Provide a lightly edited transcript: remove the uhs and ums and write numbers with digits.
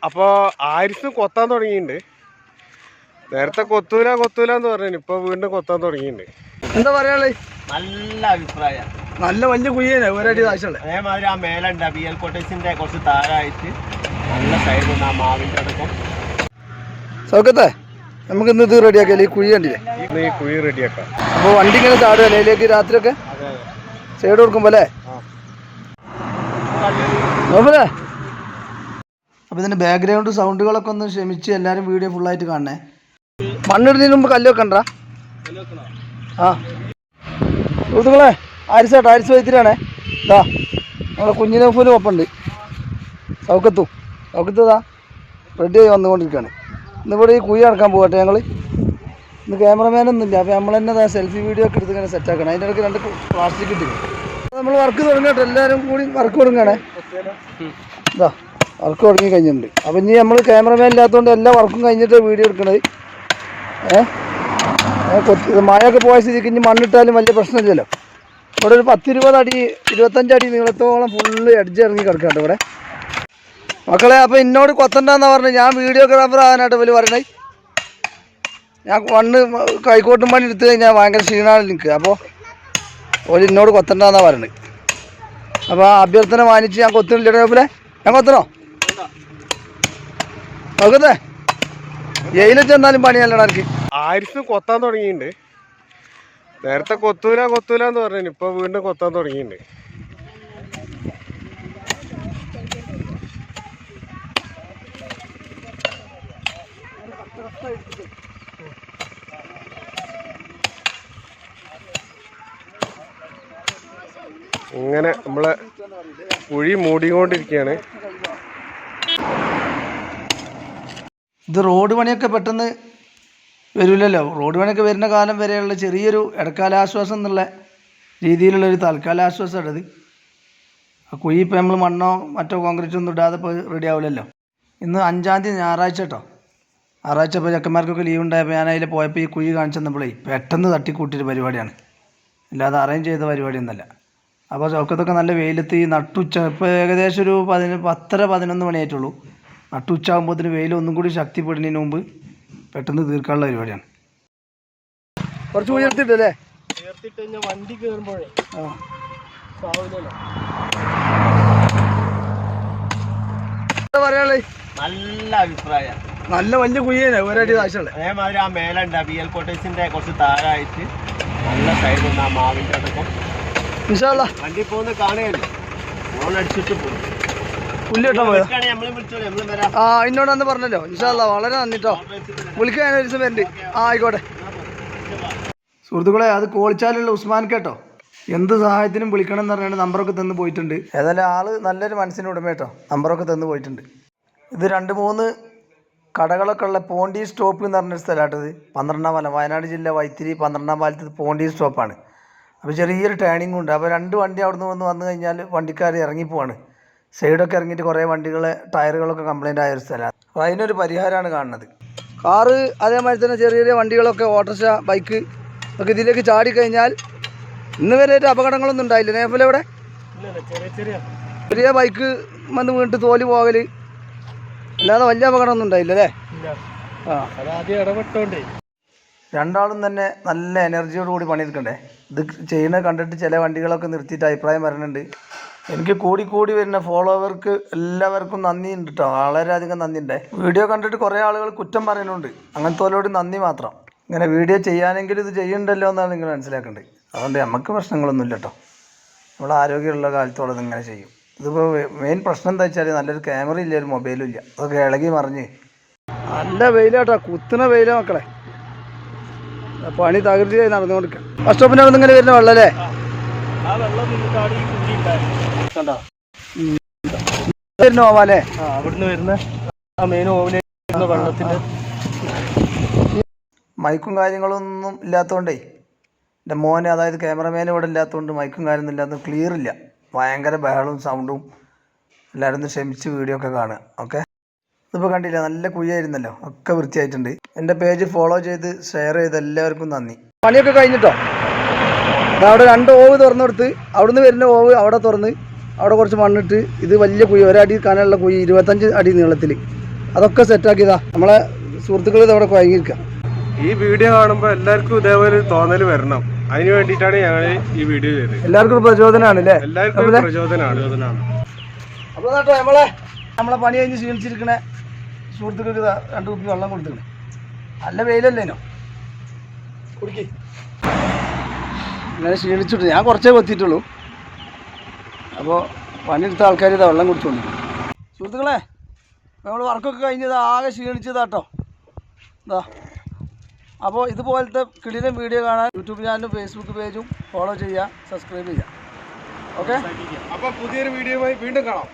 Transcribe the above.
അപ്പൊ ആരിഫ് കൊത്താൻ തുടങ്ങിയിട്ടുണ്ട്. നേരത്തെ കൊത്തൂലെന്ന് പറഞ്ഞു, ഇപ്പൊ വീണ്ടും കൊത്താൻ തുടങ്ങിയിട്ടുണ്ട്. എന്താ പറയാള്? നല്ല അഭിപ്രായം. നല്ല വലിയ കുയ്യനെ ഒരടി ആവശ്യമുള്ള. അതേമാതിരി ആ മേലുണ്ട് BL കോട്ടേഴ്സിന്റെ കുറച്ച് താഴായിട്ട് നല്ല സൈഡുണ്ട് ആ മാവിന്റെ അടക്കം. സൗഖ്യത്തെ നമുക്ക് ഇന്ന് ഇത് റെഡിയാക്കിയാലേ ഈ കുഴി കണ്ടില്ലേ? ഈ കുഴി റെഡിയാക്കാം. അപ്പോൾ വണ്ടി ഇങ്ങനെ ചാടുക അതിലേക്ക് രാത്രിയൊക്കെ സൈഡ് കൊടുക്കുമ്പോൾ അല്ലേ? നോക്കല്ലേ? അപ്പോൾ ഇതിൻ്റെ ബാക്ക്ഗ്രൗണ്ട് സൗണ്ടുകളൊക്കെ ഒന്ന് ക്ഷമിച്ച് എല്ലാവരും വീഡിയോ ഫുള്ളായിട്ട് കാണണേ. മണ്ണിടുന്നതിന് മുമ്പ് കല്ല് വെക്കണ്ടാ? ആ സുഹൃത്തുക്കളെ, ആരിസ് വൈത്തിരിയാണേ. ഇതാ നമ്മളെ കുഞ്ഞിനെ പോലും ഒപ്പുണ്ട്. സൗഖ്യത്താ റെഡി ആയി വന്നുകൊണ്ടിരിക്കുകയാണ്. ഇന്നിവിടെ ഈ കുഴി അടക്കാൻ പോകട്ടെ ഞങ്ങൾ. ഇന്ന് ക്യാമറമാനൊന്നും ഇല്ല, അപ്പോൾ നമ്മൾ തന്നെ സെൽഫി വീഡിയോ ഒക്കെ എടുത്ത് ഇങ്ങനെ സെറ്റാക്കണം. അതിൻ്റെ ഇടയ്ക്ക് 2 പ്ലാസ്റ്റിക് ഇട്ടില്ല. നമ്മൾ വർക്ക് തുടങ്ങട്ടെ, എല്ലാവരും കൂടി വർക്ക് തുടങ്ങുകയാണേ. ഇതാ വർക്ക് തുടങ്ങി കഴിഞ്ഞിട്ടുണ്ട്. അപ്പോൾ ഇനി നമ്മൾ ക്യാമറമാൻ ഇല്ലാത്തതുകൊണ്ട് എല്ലാ വർക്കും കഴിഞ്ഞിട്ട് വീഡിയോ എടുക്കണത്. മഴയൊക്കെ പോയ സ്ഥിതിക്ക് ഇനി മണ്ണിട്ടാലും വലിയ പ്രശ്നമില്ലല്ലോ. ഇവിടെ ഒരു 10-20 അടി 25 അടി നീളത്തോളം ഫുള്ള് എഡ്ജ് ഇറങ്ങി കിടക്കുന്നുണ്ട് ഇവിടെ മക്കളെ. അപ്പോൾ എന്നോട് കൊത്തണ്ടെന്നാ പറഞ്ഞു. ഞാൻ വീഡിയോഗ്രാഫർ ആകാനായിട്ട് വലിയ പറയണേ. ഞാൻ മണ്ണ് കൈക്കോട്ടും പണി എടുത്ത് കഴിഞ്ഞാൽ ഭയങ്കര ക്ഷീണമാണ് എനിക്ക്. അപ്പോൾ ഒരു എന്നോട് കൊത്തണ്ടെന്നാ പറയണത്. അപ്പോൾ ആ അഭ്യർത്ഥന മാനിച്ച് ഞാൻ കൊത്തുന്നില്ല. പോലെ ഞാൻ കൊത്തണോ? നോക്കത്തെ ജയിലിൽ ചെന്നാലും പണിയല്ലടാ എനിക്ക്. ആരിഫ് കൊത്താൻ തുടങ്ങിയിട്ടുണ്ട്. നേരത്തെ കൊത്തൂലെന്ന് പറഞ്ഞു, ഇപ്പൊ വീണ്ടും കൊത്താൻ തുടങ്ങിയിട്ടുണ്ട്. ഇങ്ങനെ നമ്മളെ കുഴി മൂടിക്കൊണ്ടിരിക്കുകയാണ്. ഇത് റോഡ് പണിയൊക്കെ പെട്ടെന്ന് വരില്ലല്ലോ. റോഡ് പണിയൊക്കെ വരുന്ന കാലം വരെയുള്ള ചെറിയൊരു ഇടക്കാലാശ്വാസം എന്നുള്ള രീതിയിലുള്ളൊരു തൽക്കാല ആശ്വാസമാണ് ഇത്. ആ കുഴി ഇപ്പോൾ നമ്മൾ മണ്ണോ മറ്റോ കോൺക്രീറ്റോ ഒന്നും ഇടാതെ ഇപ്പോൾ റെഡി ആവില്ലല്ലോ. ഇന്ന് 5-ാം തീയതി ഞായറാഴ്ച കേട്ടോ. ഞായറാഴ്ച ഇപ്പോൾ ചെക്കന്മാർക്കൊക്കെ ലീവ് ഉണ്ടായപ്പോൾ ഞാൻ അതിൽ പോയപ്പോൾ ഈ കുഴി കാണിച്ചു തന്നപ്പോഴേ പെട്ടെന്ന് തട്ടിക്കൂട്ടിയൊരു പരിപാടിയാണ്, അല്ലാതെ അറേഞ്ച് ചെയ്ത പരിപാടിയൊന്നുമല്ല. അപ്പോൾ ചൗക്കത്തൊക്കെ നല്ല വെയിലത്ത് ഈ നട്ടുച്ച ഇപ്പോൾ ഏകദേശം ഒരു 10-11 മണിയായിട്ടുള്ളൂ. നട്ടുച്ചാകുമ്പോഴത്തേന് വെയിൽ ഒന്നും കൂടി ശക്തിപ്പെടുന്നതിന് മുമ്പ് പെട്ടെന്ന് തീർക്കാനുള്ള പരിപാടിയാണ്. കുറച്ച് ഉയർത്തിട്ടല്ലേ? വണ്ടി കയറുമ്പോഴേ പറയാളേ? നല്ല അഭിപ്രായം. നല്ല വലിയ കുയ്യനെ ഒരടി ആവശ്യമുള്ള. അതേമാതിരി ആ മേലുണ്ട് BL കോട്ടേഴ്സിന്റെ കുറച്ച് താഴായിട്ട് നല്ല സൈഡുണ്ട് ആ മാവിന്റെ അടക്കം. വണ്ടി പോകുന്ന കാണുകയല്ലേ, ഫോൺ അടിച്ചിട്ട് പോകും. ഇന്നോടന്ന് പറഞ്ഞല്ലോ. ഇൻഷാല്ലാ വളരെ നന്ദിട്ടോ. വിളിക്കാൻ ഒരു ദിവസം വരുന്നുണ്ട്. ആയിക്കോട്ടെ സുഹൃത്തുക്കളെ. അത് കോളിച്ചാലുള്ള ഉസ്മാൻ കേട്ടോ. എന്ത് സഹായത്തിനും വിളിക്കണം എന്ന് പറഞ്ഞാൽ നമ്പറൊക്കെ തന്ന് പോയിട്ടുണ്ട്. ഏതായാലും ആള് നല്ലൊരു മനസ്സിന് ഉടമ കേട്ടോ. നമ്പറൊക്കെ തന്ന് പോയിട്ടുണ്ട്. ഇത് 2-3 കടകളൊക്കെ ഉള്ള പോണ്ടി സ്റ്റോപ്പ് എന്ന് പറഞ്ഞൊരു സ്ഥലമായിട്ടത്. 12-ാം പാലം, വയനാട് ജില്ല വൈത്തിരി 12-ാം പാലത്ത് പോണ്ടി സ്റ്റോപ്പാണ്. അപ്പോൾ ചെറിയൊരു ടേണിംഗ് ഉണ്ട്. അപ്പോൾ 2 വണ്ടി അവിടെ നിന്ന് വന്നു കഴിഞ്ഞാൽ വണ്ടിക്കാർ ഇറങ്ങിപ്പോവാണ്. സൈഡൊക്കെ ഇറങ്ങിയിട്ട് കുറേ വണ്ടികളെ ടയറുകളൊക്കെ കംപ്ലൈൻ്റ് ആയൊരു സ്ഥലമാണ്. അപ്പോൾ അതിനൊരു പരിഹാരമാണ് കാണുന്നത്. കാറ് അതേമാതിരി തന്നെ ചെറിയ ചെറിയ വണ്ടികളൊക്കെ ഓട്ടോറിക്ഷ, ബൈക്ക് ഒക്കെ ഇതിലേക്ക് ചാടിക്കഴിഞ്ഞാൽ ഇന്ന് വരെ അപകടങ്ങളൊന്നും ഉണ്ടായില്ല. നേപോലെ ഇവിടെ ചെറിയ ബൈക്ക് വന്ന് വീണിട്ട് തോല് പോകൽ അല്ലാതെ വലിയ അപകടമൊന്നും ഉണ്ടായില്ല അല്ലേ? ഇടപെട്ടോണ്ടേ രണ്ടാളും തന്നെ നല്ല എനർജിയോട് കൂടി പണിയെടുക്കണ്ടേ. ഇത് ചെയ്യുന്നത് കണ്ടിട്ട് ചില വണ്ടികളൊക്കെ നിർത്തിയിട്ട് അഭിപ്രായം പറയുന്നുണ്ട്. എനിക്ക് കൂടി വരുന്ന ഫോളോവർക്ക് എല്ലാവർക്കും നന്ദി ഉണ്ട് കേട്ടോ. വളരെയധികം നന്ദി ഉണ്ട്. വീഡിയോ കണ്ടിട്ട് കുറേ ആളുകൾ കുറ്റം പറയുന്നുണ്ട്. അങ്ങനത്തോലോട് നന്ദി മാത്രം. ഇങ്ങനെ വീഡിയോ ചെയ്യാനെങ്കിലും ഇത് ചെയ്യണ്ടല്ലോ എന്നാണ് നിങ്ങൾ മനസ്സിലാക്കേണ്ടത്. അതുകൊണ്ട് നമുക്ക് പ്രശ്നങ്ങളൊന്നുമില്ല കേട്ടോ. നമ്മൾ ആരോഗ്യമുള്ള കാലത്തോളം ഇതിങ്ങനെ ചെയ്യും. ഇതിപ്പോൾ മെയിൻ പ്രശ്നം എന്താ വെച്ചാൽ നല്ലൊരു ക്യാമറ ഇല്ല, ഒരു മൊബൈലും ഇല്ല. അതൊക്കെ ഇളകി മറിഞ്ഞ് നല്ല വെയിലാട്ടോ, കുത്തുന്ന വെയില മക്കളെ. പണി തകൃതിയായി നടന്നുകൊണ്ടിരിക്കുക. ബസ് സ്റ്റോപ്പിൻ്റെ അവിടെ നിന്ന് ഇങ്ങനെ വരുന്ന വെള്ളം അല്ലേ? ഓവാലേ അവിടുന്ന് വരുന്ന മെയിൻ ഓവിലെ വെള്ളത്തിന്റെ മൈക്കും കാര്യങ്ങളൊന്നും ഇല്ലാത്തതുകൊണ്ടേ എൻ്റെ മോനെ, അതായത് ക്യാമറമാൻ ഇവിടെ ഇല്ലാത്തതുകൊണ്ട് മൈക്കും കാര്യമൊന്നും ഇല്ലാത്തത് ക്ലിയർ ഇല്ല. ഭയങ്കര ബഹളവും സൗണ്ടും. എല്ലാവരും ഒന്ന് ക്ഷമിച്ച് വീഡിയോ ഒക്കെ കാണുക. ഓക്കെ, ഇതിപ്പോൾ കണ്ടില്ല, നല്ല കുഴിയായിരുന്നല്ലോ. ഒക്കെ വൃത്തിയായിട്ടുണ്ട്. എൻ്റെ പേജ് ഫോളോ ചെയ്ത് ഷെയർ ചെയ്ത് എല്ലാവർക്കും നന്ദി. പണിയൊക്കെ കഴിഞ്ഞിട്ടോ. അവിടെ 2 ഓവ് തുറന്നു കൊടുത്ത് അവിടുന്ന് വരുന്ന ഓവ് അവിടെ തുറന്ന് അവിടെ കുറച്ച് മണ്ണിട്ട് ഇത് വലിയ കുഴി, ഒരടി കനമുള്ള കുഴി, 25 അടി നീളത്തിൽ, അതൊക്കെ സെറ്റാക്കിയതാ നമ്മളെ സുഹൃത്തുക്കൾ ഇതവിടെ കുഴങ്ങിയിരിക്കുക. ഈ വീഡിയോ കാണുമ്പോൾ എല്ലാവർക്കും ഇതേപോലെ ഒരു തോന്നൽ വരണം. അതിന് വേണ്ടിയിട്ടാണ് ഞങ്ങൾ ഈ വീഡിയോ ചെയ്തത്. എല്ലാവർക്കും പ്രചോദനമാണ് അല്ലേ? എല്ലാവർക്കും പ്രചോദനമാണ്. അപ്പോൾ കേട്ടോ നമ്മളെ പണി കഴിഞ്ഞ് ക്ഷീണിച്ചിരിക്കണ സുഹൃത്തുക്കൾക്ക് 2 കുപ്പി വെള്ളം കൊടുത്തിട്ടുണ്ട്. നല്ല വെയിലല്ലേനോ, കുടിക്ക്. അങ്ങനെ ക്ഷീണിച്ചിട്ട് ഞാൻ കുറച്ചേ കൊത്തിയിട്ടുള്ളൂ. അപ്പോൾ പണിയെടുത്ത ആൾക്കാർ ഇതാ വെള്ളം കുടിച്ചോണ്ട്. സുഹൃത്തുക്കളെ, നമ്മൾ വർക്കൊക്കെ കഴിഞ്ഞത് ആകെ ക്ഷീണിച്ചതാട്ടോ ഇതാ. അപ്പോൾ ഇതുപോലത്തെ കിടിലൻ വീഡിയോ കാണാൻ യൂട്യൂബ് ചാനലും ഫേസ്ബുക്ക് പേജും ഫോളോ ചെയ്യുക, സബ്സ്ക്രൈബ് ചെയ്യുക. ഓക്കെ, അപ്പോൾ പുതിയൊരു വീഡിയോയുമായി വീണ്ടും കാണാം.